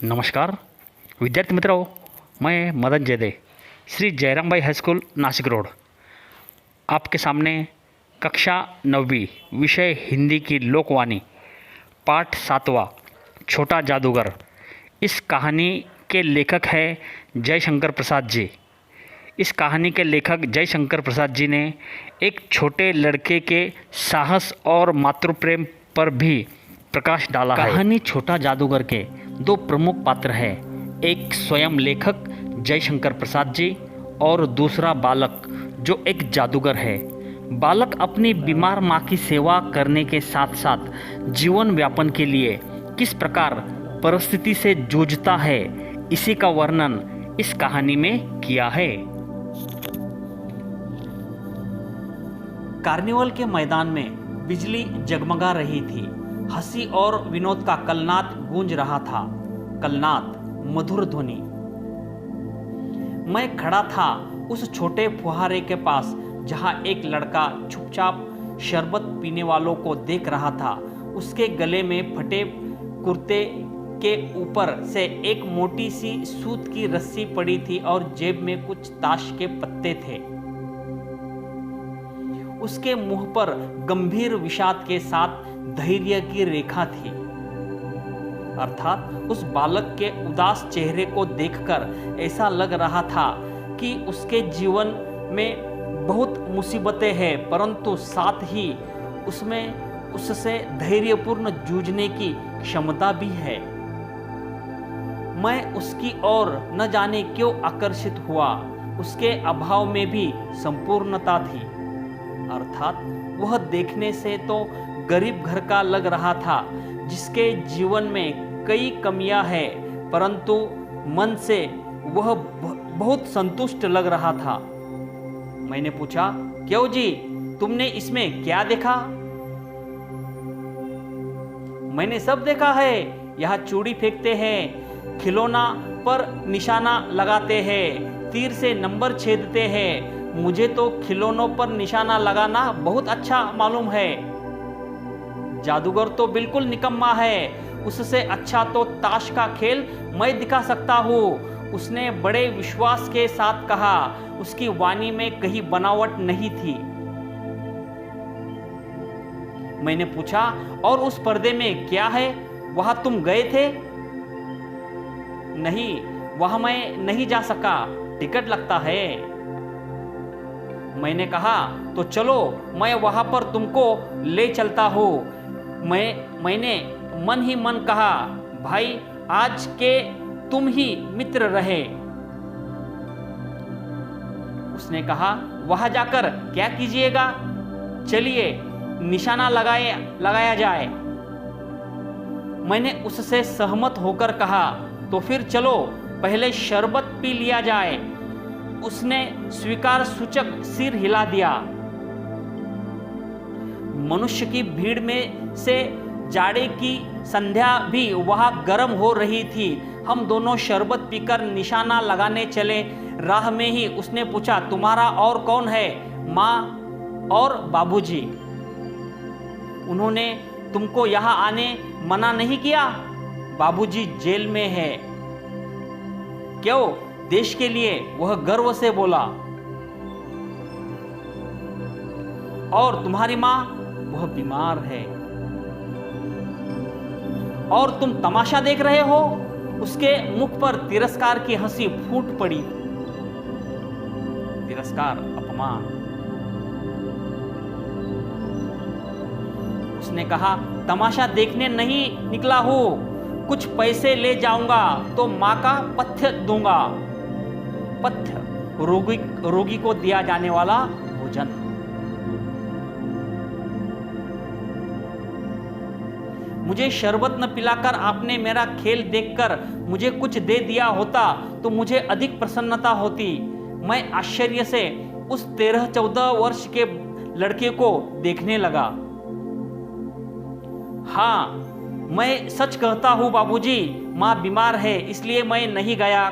नमस्कार विद्यार्थी मित्रों, मैं मदन जयदे श्री जयराम भाई हाई स्कूल नासिक रोड आपके सामने कक्षा 9वीं विषय हिंदी की लोकवाणी पाठ 7वां छोटा जादूगर। इस कहानी के लेखक हैं जयशंकर प्रसाद जी। इस कहानी के लेखक जयशंकर प्रसाद जी ने एक छोटे लड़के के साहस और मातृप्रेम पर भी प्रकाश डाला है। कहानी छोटा जादूगर के दो प्रमुख पात्र हैं, एक स्वयं लेखक जयशंकर प्रसाद जी और दूसरा बालक जो एक जादूगर है। बालक अपनी बीमार माँ की सेवा करने के साथ साथ जीवन यापन के लिए किस प्रकार परिस्थिति से जूझता है, इसी का वर्णन इस कहानी में किया है। कार्निवल के मैदान में बिजली जगमगा रही थी। हंसी और विनोद का कलनाद गूंज रहा था। कलनाद मधुर ध्वनि। मैं खड़ा था उस छोटे फुहारे के पास जहां एक लड़का चुपचाप शरबत पीने वालों को देख रहा था। उसके गले में फटे कुर्ते के ऊपर से एक मोटी सी सूत की रस्सी पड़ी थी और जेब में कुछ ताश के पत्ते थे। उसके मुंह पर गंभीर विषाद के साथ धैर्य की रेखा थी। अर्थात उस बालक के उदास चेहरे को देखकर ऐसा लग रहा था कि उसके जीवन में बहुत मुसीबतें हैं, परंतु साथ ही उसमें उससे धैर्यपूर्ण जूझने की क्षमता भी है। मैं उसकी ओर न जाने क्यों आकर्षित हुआ। उसके अभाव में भी संपूर्णता थी। अर्थात वह देखने से तो गरीब घर का लग रहा था, जिसके जीवन में कई कमियां हैं, परंतु मन से वह बहुत संतुष्ट लग रहा था। मैंने पूछा, क्यों जी, तुमने इसमें क्या देखा? मैंने सब देखा है। यहाँ चूड़ी फेंकते हैं, खिलौना पर निशाना लगाते हैं, तीर से नंबर छेदते हैं। मुझे तो खिलौनों पर निशाना लगाना बहुत अच्छा मालूम है। जादूगर तो बिल्कुल निकम्मा है। उससे अच्छा तो ताश का खेल मैं दिखा सकता हूँ, उसने बड़े विश्वास के साथ कहा। उसकी वाणी में कहीं बनावट नहीं थी। मैंने पूछा, और उस पर्दे में क्या है? वहां तुम गए थे? नहीं, वहां मैं नहीं जा सका, टिकट लगता है। मैंने कहा, तो चलो, मैं वहां पर तुमको ले चलता हूं। मैंने मन ही मन कहा, भाई आज के तुम ही मित्र रहे। उसने कहा, वहां जाकर क्या कीजिएगा? चलिए निशाना लगाया जाए। मैंने उससे सहमत होकर कहा, तो फिर चलो पहले शरबत पी लिया जाए। उसने स्वीकार सूचक सिर हिला दिया। मनुष्य की भीड़ में से जाड़े की संध्या भी वहां गर्म हो रही थी। हम दोनों शरबत पीकर निशाना लगाने चले। राह में ही उसने पूछा, तुम्हारा और कौन है? माँ और बाबूजी। उन्होंने तुमको यहाँ आने मना नहीं किया? बाबूजी जेल में है। क्यों? देश के लिए, वह गर्व से बोला। और तुम्हारी माँ? वह बीमार है। और तुम तमाशा देख रहे हो? उसके मुख पर तिरस्कार की हंसी फूट पड़ी। तिरस्कार, अपमान। उसने कहा, तमाशा देखने नहीं निकला हूं, कुछ पैसे ले जाऊंगा तो मां का पथ्य दूंगा। पथ्य, रोगी को दिया जाने वाला भोजन। मुझे शरबत न पिलाकर आपने मेरा खेल देखकर मुझे कुछ दे दिया होता तो मुझे अधिक प्रसन्नता होती। मैं आश्चर्य से उस 13-14 वर्ष के लड़के को देखने लगा। हाँ, मैं सच कहता हूँ बाबूजी, माँ बीमार है, इसलिए मैं नहीं गया।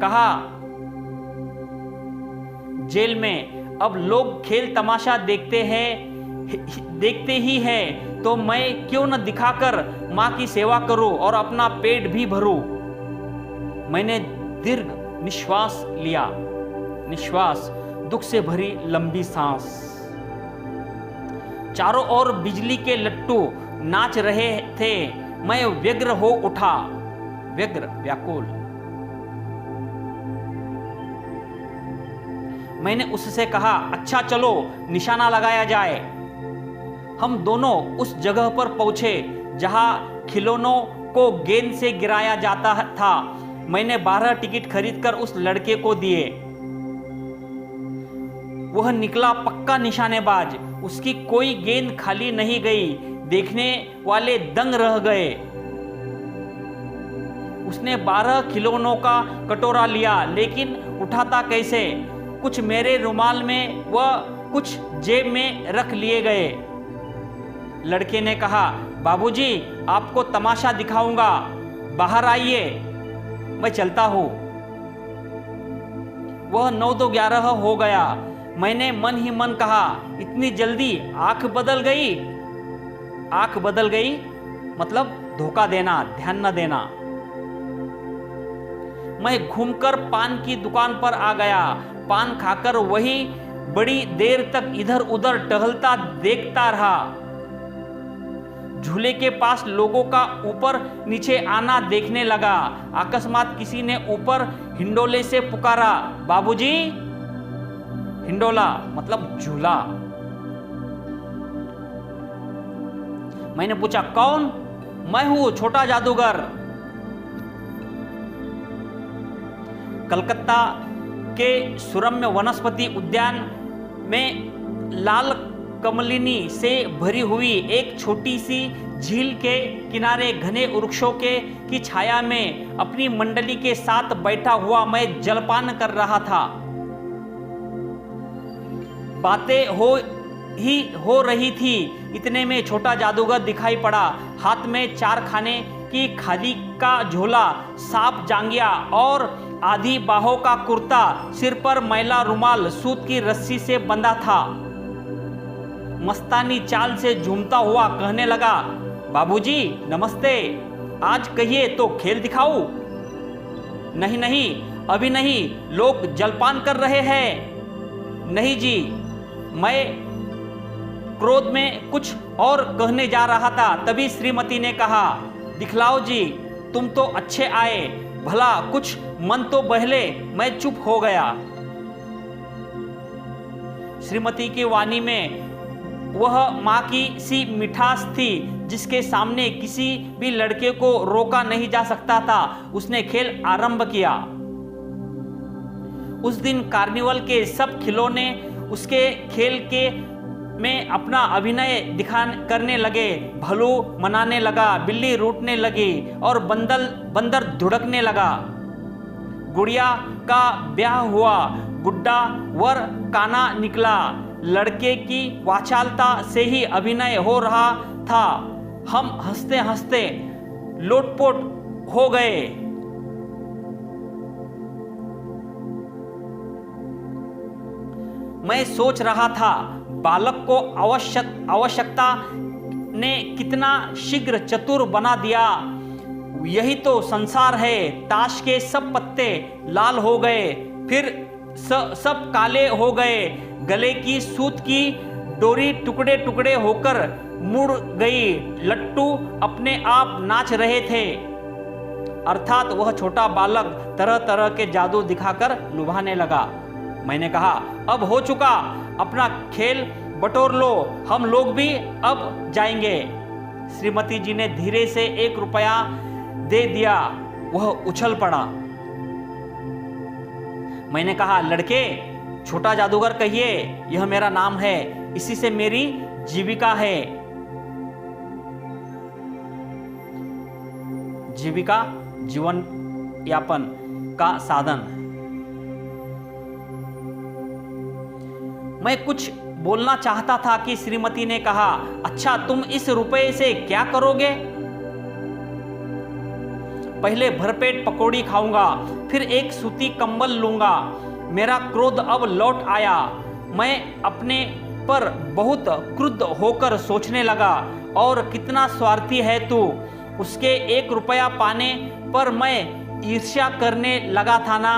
कहा, जेल में अब लोग खेल तमाशा देखते ही हैं, तो मैं क्यों न दिखाकर माँ की सेवा करूं और अपना पेट भी भरूं। मैंने दीर्घ निश्वास लिया, निश्वास दुख से भरी लंबी सांस। चारों ओर बिजली के लट्टू नाच रहे थे। मैं व्यग्र हो उठा, व्यग्र, व्याकुल। मैंने उससे कहा, अच्छा चलो निशाना लगाया जाए। हम दोनों उस जगह पर पहुंचे जहां खिलौनों को गेंद से गिराया जाता था। मैंने 12 टिकट खरीदकर उस लड़के को दिए। वह निकला पक्का निशानेबाज। उसकी कोई गेंद खाली नहीं गई। देखने वाले दंग रह गए। उसने 12 खिलौनों का कटोरा लिया, लेकिन उठाता कैसे? कुछ मेरे रुमाल में व कुछ जेब में रख लिए गए। लड़के ने कहा, बाबूजी आपको तमाशा दिखाऊंगा, बाहर आइए, मैं चलता हूं। वह 9-11 हो गया। मैंने मन ही मन कहा, इतनी जल्दी आंख बदल गई? आंख बदल गई मतलब धोखा देना, ध्यान न देना। मैं घूमकर पान की दुकान पर आ गया। पान खाकर वही बड़ी देर तक इधर उधर टहलता देखता रहा। झूले के पास लोगों का ऊपर नीचे आना देखने लगा। अकस्मात किसी ने ऊपर हिंडोले से पुकारा, बाबूजी। हिंडोला मतलब झूला। मैंने पूछा, कौन? मैं हूं, छोटा जादूगर। कलकत्ता के सुरम्य वनस्पति उद्यान में लाल कमलिनी से भरी हुई एक छोटी सी झील के किनारे घने वृक्षों की छाया में अपनी मंडली के साथ बैठा हुआ मैं जलपान कर रहा था। बातें हो रही थी। इतने में छोटा जादूगर दिखाई पड़ा। हाथ में 4 खाने की खादी का झोला, साफ जांघिया और आधी बाहों का कुर्ता, सिर पर मैला रुमाल सूत की रस्सी से बंधा था। मस्तानी चाल से झूमता हुआ कहने लगा, बाबूजी नमस्ते, आज कहिए तो खेल दिखाऊं? नहीं नहीं, अभी नहीं, लोग जलपान कर रहे हैं। नहीं जी। मैं क्रोध में कुछ और कहने जा रहा था, तभी श्रीमती ने कहा, दिखलाओ जी, तुम तो अच्छे आए, भला कुछ मन तो बहले। मैं चुप हो गया। श्रीमती की वाणी में वह मां की सी मिठास थी जिसके सामने किसी भी लड़के को रोका नहीं जा सकता था। उसने खेल आरंभ किया। उस दिन कार्निवल के सब खिलौने उसके खेल के में अपना अभिनय करने लगे। भलू मनाने लगा, बिल्ली रूठने लगी और बंदर धुड़कने लगा। गुड़िया का ब्याह हुआ, गुड्डा वर काना निकला। लड़के की वाचालता से ही अभिनय हो रहा था। हम हंसते हंसते लोटपोट हो गए। मैं सोच रहा था, बालक को आवश्यकता ने कितना शीघ्र चतुर बना दिया। यही तो संसार है। ताश के सब पत्ते लाल हो गए, फिर सब काले हो गए। गले की सूत की डोरी टुकड़े टुकड़े होकर मुड़ गई। लट्टू अपने आप नाच रहे थे। अर्थात वह छोटा बालक तरह तरह के जादू दिखाकर लुभाने लगा। मैंने कहा, अब हो चुका, अपना खेल बटोर लो, हम लोग भी अब जाएंगे। श्रीमती जी ने धीरे से 1 रुपया दे दिया। वह उछल पड़ा। मैंने कहा, लड़के, छोटा जादूगर कहिए, यह मेरा नाम है, इसी से मेरी जीविका है। जीविका जीवन यापन का साधन। मैं कुछ बोलना चाहता था कि श्रीमती ने कहा, अच्छा तुम इस रुपए से क्या करोगे? पहले भरपेट पकौड़ी खाऊंगा, फिर एक सूती कंबल लूंगा। मेरा क्रोध अब लौट आया। मैं अपने पर बहुत क्रुद्ध होकर सोचने लगा, और कितना स्वार्थी है तू। उसके 1 रुपया पाने पर मैं ईर्ष्या करने लगा था ना।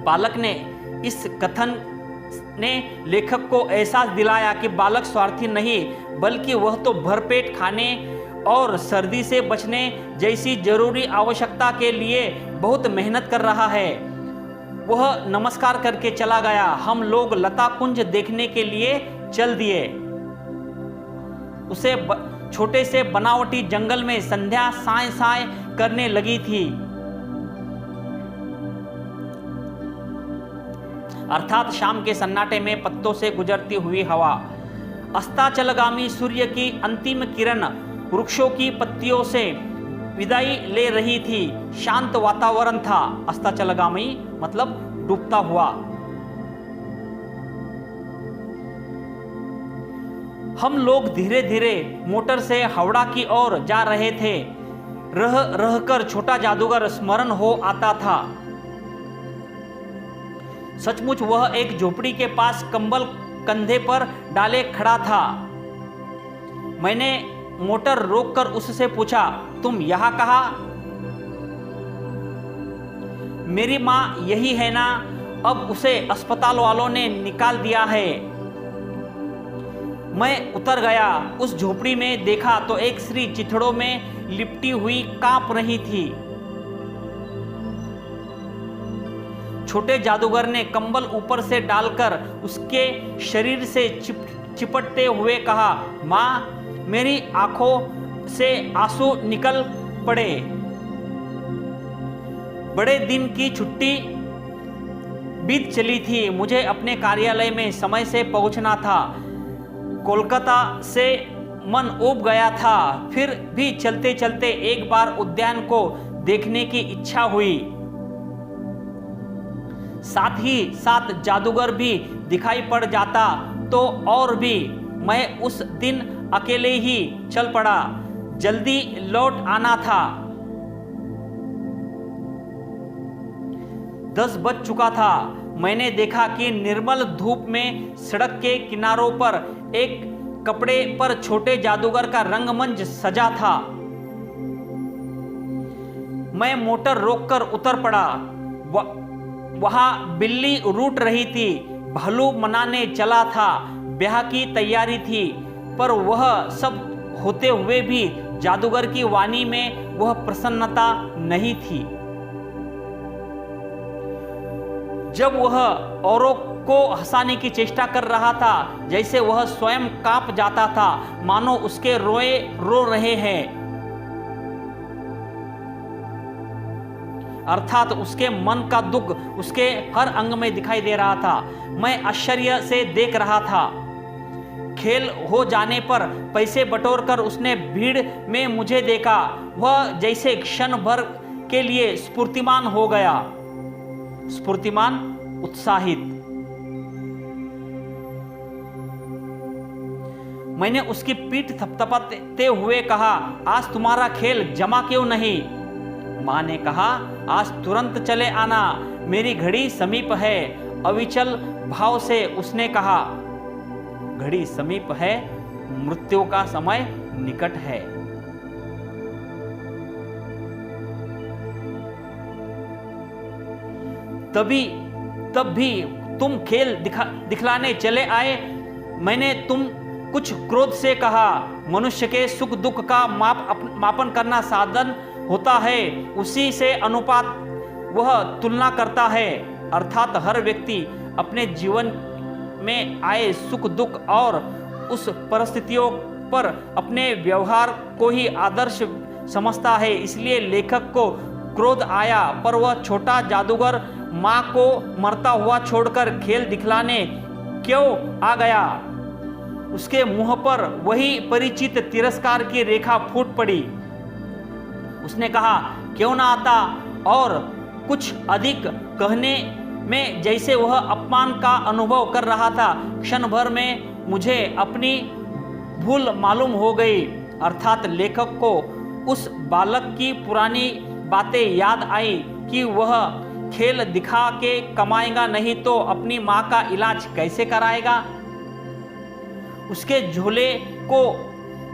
बालक ने इस कथन ने लेखक को एहसास दिलाया कि बालक स्वार्थी नहीं, बल्कि वह तो भरपेट खाने और सर्दी से बचने जैसी जरूरी आवश्यकता के लिए बहुत मेहनत कर रहा है। वह नमस्कार करके चला गया। हम लोग लता कुंज देखने के लिए चल दिए। उसे छोटे से बनावटी जंगल में संध्या साय साय करने लगी थी, अर्थात शाम के सन्नाटे में पत्तों से गुजरती हुई हवा। अस्ताचलगामी सूर्य की अंतिम किरण वृक्षों की पत्तियों से विदाई ले रही थी। शांत वातावरण था। अस्ताचलगामी मतलब डूबता हुआ। हम लोग धीरे धीरे मोटर से हावड़ा की ओर जा रहे थे। रह रहकर छोटा जादूगर स्मरण हो आता था। सचमुच वह एक झोपड़ी के पास कंबल कंधे पर डाले खड़ा था। मैंने मोटर रोककर उससे पूछा, तुम यहां कहाँ? मेरी मां यही है ना? अब उसे अस्पताल वालों ने निकाल दिया है। मैं उतर गया। उस झोपड़ी में देखा तो एक स्त्री चिथड़ों में लिपटी हुई कांप रही थी। छोटे जादूगर ने कंबल ऊपर से डालकर उसके शरीर से चिपटते हुए कहा, मां, मेरी आंखों से आंसू निकल पड़े। बड़े दिन की छुट्टी बीत चली थी। मुझे अपने कार्यालय में समय से पहुंचना था। कोलकाता से मन ऊब गया था। फिर भी चलते चलते एक बार उद्यान को देखने की इच्छा हुई। साथ ही साथ जादूगर भी दिखाई पड़ जाता तो और भी। मैं उस दिन अकेले ही चल पड़ा। जल्दी लौट आना था। 10 बज चुका था। मैंने देखा कि निर्मल धूप में सड़क के किनारों पर एक कपड़े पर छोटे जादूगर का रंगमंच सजा था। मैं मोटर रोककर उतर पड़ा। वहां बिल्ली रूठ रही थी। भालू मनाने चला था। ब्याह की तैयारी थी। पर वह सब होते हुए भी जादूगर की वाणी में वह प्रसन्नता नहीं थी। जब वह औरों को हंसाने की चेष्टा कर रहा था, जैसे वह स्वयं कांप जाता था, मानो उसके रोए रो रहे हैं। अर्थात उसके मन का दुख उसके हर अंग में दिखाई दे रहा था। मैं आश्चर्य से देख रहा था। खेल हो जाने पर पैसे बटोरकर उसने भीड़ में मुझे देखा। वह जैसे क्षण भर के लिए स्फूर्तिमान हो गया। स्फूर्तिमान, उत्साहित। मैंने उसकी पीठ थपथपाते हुए कहा, आज तुम्हारा खेल जमा क्यों नहीं? मां ने कहा, आज तुरंत चले आना, मेरी घड़ी समीप है। अविचल भाव से उसने कहा, घड़ी समीप है, मृत्यु का समय निकट है। तब भी तुम खेल दिखलाने चले आए। मैंने तुम कुछ क्रोध से कहा। मनुष्य के सुख दुख का मापन करना साधन होता है, उसी से अनुपात वह तुलना करता है। अर्थात हर व्यक्ति अपने जीवन में आए सुख दुख और उस परिस्थितियों पर अपने व्यवहार को ही आदर्श समझता है। इसलिए लेखक को क्रोध आया, पर वह छोटा जादूगर मां को मरता हुआ छोड़कर खेल दिखलाने क्यों आ गया? उसके मुंह पर वही परिचित तिरस्कार की रेखा फूट पड़ी। उसने कहा, क्यों ना आता? और कुछ अधिक कहने में जैसे वह अपमान का अनुभव कर रहा था। क्षण भर में मुझे अपनी भूल मालूम हो गई। अर्थात लेखक को उस बालक की पुरानी बातें याद आई कि वह खेल दिखा के कमाएगा नहीं तो अपनी मां का इलाज कैसे कराएगा। उसके झोले को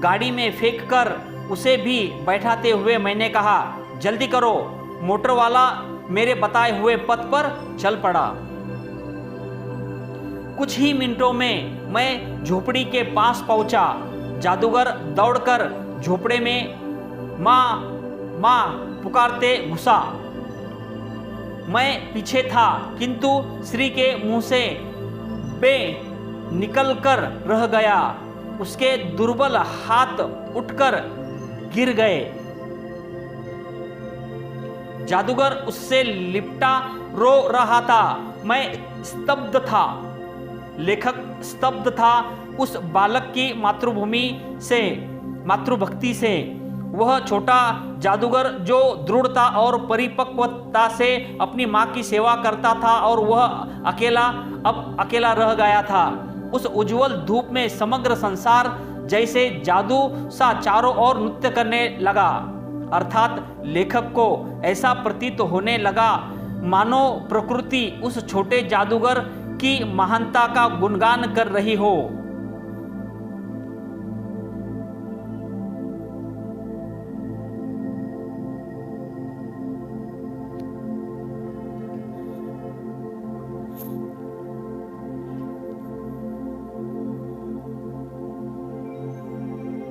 गाड़ी में फेंककर उसे भी बैठाते हुए मैंने कहा, जल्दी करो। मोटर वाला मेरे बताए हुए पथ पर चल पड़ा। कुछ ही मिनटों में मैं झोपड़ी के पास पहुंचा। जादूगर दौड़कर झोपड़े में माँ माँ पुकारते घुसा। मैं पीछे था, किंतु श्री के मुंह से बे निकल कर रह गया। उसके दुर्बल हाथ उठकर गिर गए। जादूगर उससे लिपटा रो रहा था। मैं स्तब्ध था। लेखक स्तब्ध था उस बालक की मातृभक्ति से। वह छोटा जादूगर जो दृढ़ता और परिपक्वता से अपनी माँ की सेवा करता था, और वह अब अकेला रह गया था। उस उज्जवल धूप में समग्र संसार जैसे जादू सा चारों ओर नृत्य करने लगा। अर्थात लेखक को ऐसा प्रतीत होने लगा मानो प्रकृति उस छोटे जादूगर की महानता का गुणगान कर रही हो।